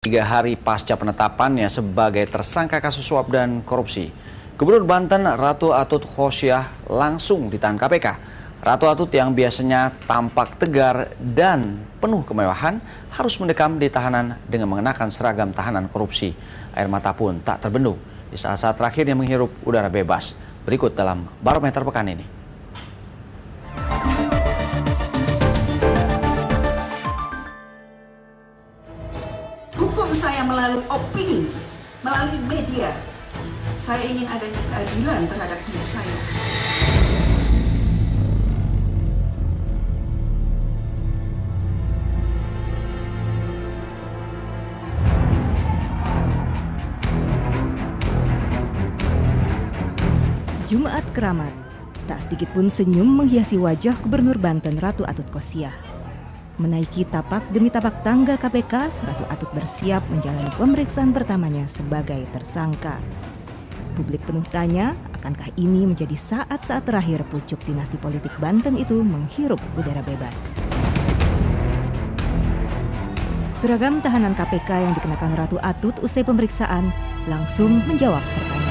3 hari pasca penetapannya sebagai tersangka kasus suap dan korupsi, Gubernur Banten Ratu Atut Khosyah langsung ditahan KPK. Ratu Atut yang biasanya tampak tegar dan penuh kemewahan harus mendekam di tahanan dengan mengenakan seragam tahanan korupsi. Air mata pun tak terbendung di saat-saat terakhirnya menghirup udara bebas. Berikut dalam Barometer pekan ini. Hukum saya melalui opini, melalui media. Saya ingin adanya keadilan terhadap diri saya. Jumat Keramat, tak sedikit pun senyum menghiasi wajah Gubernur Banten Ratu Atut Khosyah. Menaiki tapak demi tapak tangga KPK, Ratu Atut bersiap menjalani pemeriksaan pertamanya sebagai tersangka. Publik penuh tanya, akankah ini menjadi saat-saat terakhir pucuk dinasti politik Banten itu menghirup udara bebas? Seragam tahanan KPK yang dikenakan Ratu Atut usai pemeriksaan langsung menjawab pertanyaan.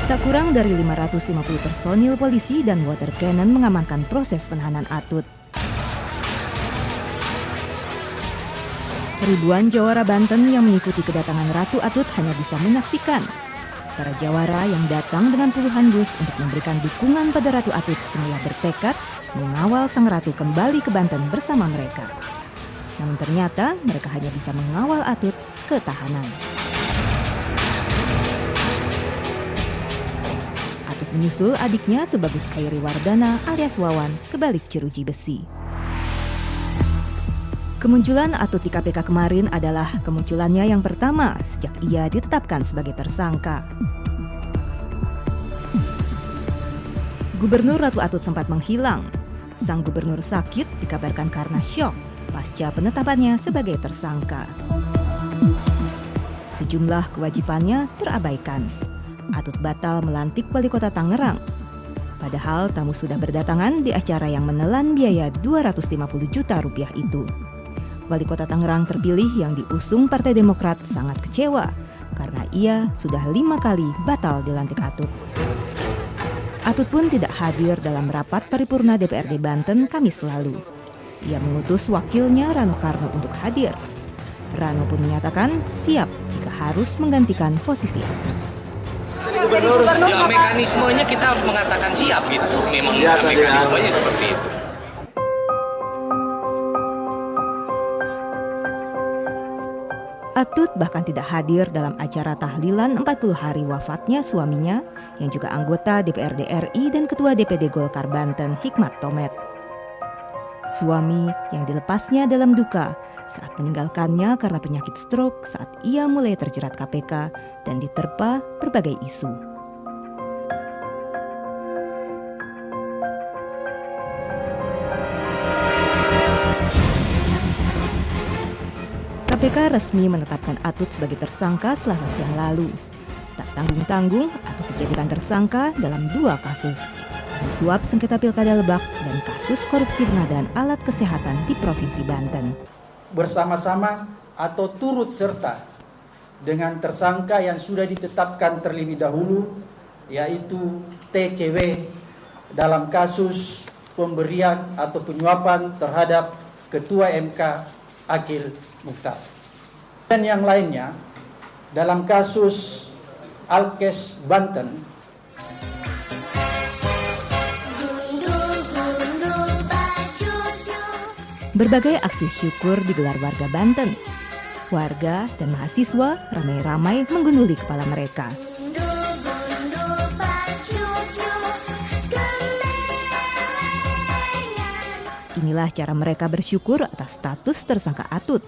Tak kurang dari 550 personil polisi dan water cannon mengamankan proses penahanan Atut. Ribuan jawara Banten yang mengikuti kedatangan Ratu Atut hanya bisa menyaksikan. Para jawara yang datang dengan puluhan bus untuk memberikan dukungan pada Ratu Atut semula bertekad mengawal sang ratu kembali ke Banten bersama mereka. Namun ternyata mereka hanya bisa mengawal Atut ke tahanan. Menyusul adiknya Tubagus Khairi Wardana alias Wawan ke balik jeruji besi. Kemunculan Atut di KPK kemarin adalah kemunculannya yang pertama sejak ia ditetapkan sebagai tersangka. Gubernur Ratu Atut sempat menghilang. Sang gubernur sakit dikabarkan karena syok pasca penetapannya sebagai tersangka. Sejumlah kewajibannya terabaikan. Atut batal melantik wali kota Tangerang. Padahal tamu sudah berdatangan di acara yang menelan biaya 250 juta rupiah itu. Wali kota Tangerang terpilih yang diusung Partai Demokrat sangat kecewa karena ia sudah 5 kali batal dilantik Atut. Atut pun tidak hadir dalam rapat paripurna DPRD Banten Kamis lalu. Ia mengutus wakilnya Rano Karno untuk hadir. Rano pun menyatakan siap jika harus menggantikan posisi Atut. Gubernur, ya mekanismenya kita harus mengatakan siap gitu. Memang mekanismenya seperti itu. Atut bahkan tidak hadir dalam acara tahlilan 40 hari wafatnya suaminya yang juga anggota DPRD RI dan Ketua DPD Golkar Banten Hikmat Tomet. Suami yang dilepasnya dalam duka saat meninggalkannya karena penyakit stroke saat ia mulai terjerat KPK dan diterpa berbagai isu. KPK resmi menetapkan Atut sebagai tersangka Selasa siang lalu. Tak tanggung-tanggung, Atut dijadikan tersangka dalam 2 kasus. Kasus suap sengketa Pilkada Lebak dan kasus korupsi pengadaan alat kesehatan di Provinsi Banten. Bersama-sama atau turut serta dengan tersangka yang sudah ditetapkan terlebih dahulu, yaitu TCW dalam kasus pemberian atau penyuapan terhadap Ketua MK Akil Mukhtar. Dan yang lainnya dalam kasus Alkes Banten. Berbagai aksi syukur digelar warga Banten. Warga dan mahasiswa ramai-ramai menggunduli kepala mereka. Inilah cara mereka bersyukur atas status tersangka Atut.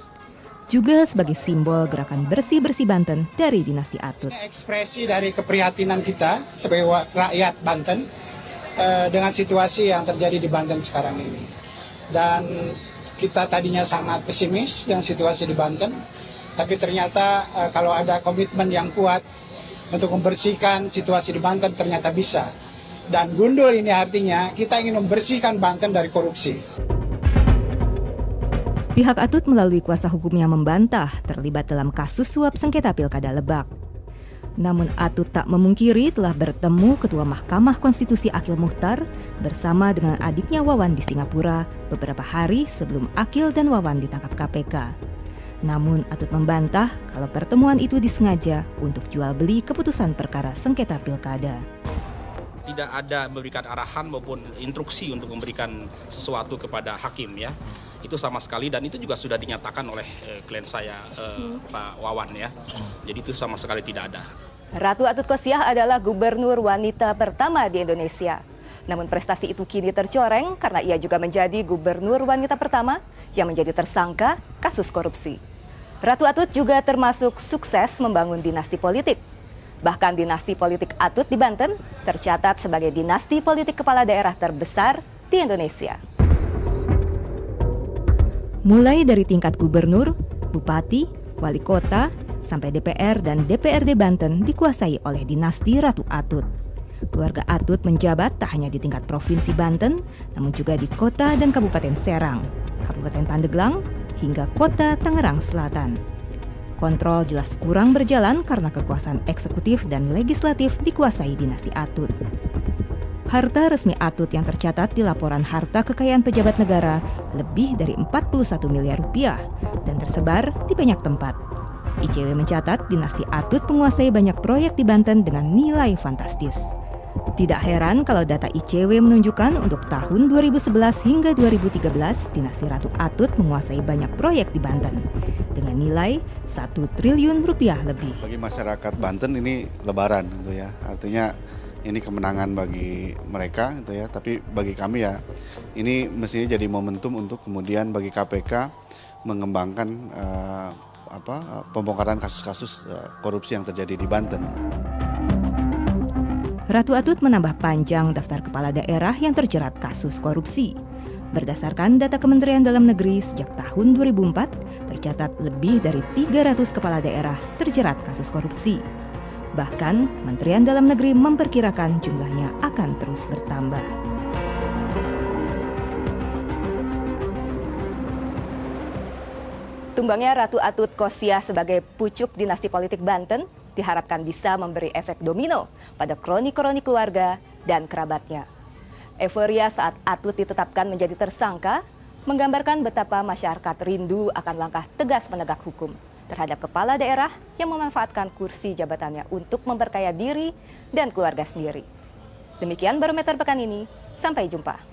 Juga sebagai simbol gerakan bersih-bersih Banten dari dinasti Atut. Ekspresi dari keprihatinan kita sebagai rakyat Banten dengan situasi yang terjadi di Banten sekarang ini. Dan kita tadinya sangat pesimis dengan situasi di Banten, tapi ternyata kalau ada komitmen yang kuat untuk membersihkan situasi di Banten ternyata bisa. Dan Gundul ini artinya kita ingin membersihkan Banten dari korupsi. Pihak Atut melalui kuasa hukumnya membantah terlibat dalam kasus suap sengketa Pilkada Lebak. Namun Atut tak memungkiri telah bertemu Ketua Mahkamah Konstitusi Akil Muchtar bersama dengan adiknya Wawan di Singapura beberapa hari sebelum Akil dan Wawan ditangkap KPK. Namun Atut membantah kalau pertemuan itu disengaja untuk jual beli keputusan perkara sengketa Pilkada. Tidak ada memberikan arahan maupun instruksi untuk memberikan sesuatu kepada hakim ya. Itu sama sekali, dan itu juga sudah dinyatakan oleh klien saya Pak Wawan ya. Jadi itu sama sekali tidak ada. Ratu Atut Khosyah adalah gubernur wanita pertama di Indonesia. Namun prestasi itu kini tercoreng karena ia juga menjadi gubernur wanita pertama yang menjadi tersangka kasus korupsi. Ratu Atut juga termasuk sukses membangun dinasti politik. Bahkan dinasti politik Atut di Banten tercatat sebagai dinasti politik kepala daerah terbesar di Indonesia. Mulai dari tingkat gubernur, bupati, wali kota, sampai DPR dan DPRD Banten dikuasai oleh dinasti Ratu Atut. Keluarga Atut menjabat tak hanya di tingkat Provinsi Banten, namun juga di Kota dan Kabupaten Serang, Kabupaten Pandeglang, hingga Kota Tangerang Selatan. Kontrol jelas kurang berjalan karena kekuasaan eksekutif dan legislatif dikuasai dinasti Atut. Harta resmi Atut yang tercatat di laporan harta kekayaan pejabat negara lebih dari 41 miliar rupiah dan tersebar di banyak tempat. ICW mencatat dinasti Atut menguasai banyak proyek di Banten dengan nilai fantastis. Tidak heran kalau data ICW menunjukkan untuk tahun 2011 hingga 2013 dinasti Ratu Atut menguasai banyak proyek di Banten dengan nilai 1 triliun rupiah lebih. Bagi masyarakat Banten ini lebaran gitu ya. Artinya ini kemenangan bagi mereka gitu ya, tapi bagi kami ya ini mestinya jadi momentum untuk kemudian bagi KPK mengembangkan pembongkaran kasus-kasus korupsi yang terjadi di Banten. Ratu Atut menambah panjang daftar kepala daerah yang terjerat kasus korupsi. Berdasarkan data Kementerian Dalam Negeri sejak tahun 2004, tercatat lebih dari 300 kepala daerah terjerat kasus korupsi. Bahkan, Kementerian Dalam Negeri memperkirakan jumlahnya akan terus bertambah. Tumbangnya Ratu Atut Khosyah sebagai pucuk dinasti politik Banten diharapkan bisa memberi efek domino pada kroni-kroni keluarga dan kerabatnya. Euforia saat Atut ditetapkan menjadi tersangka menggambarkan betapa masyarakat rindu akan langkah tegas penegak hukum terhadap kepala daerah yang memanfaatkan kursi jabatannya untuk memperkaya diri dan keluarga sendiri. Demikian Barometer pekan ini, sampai jumpa.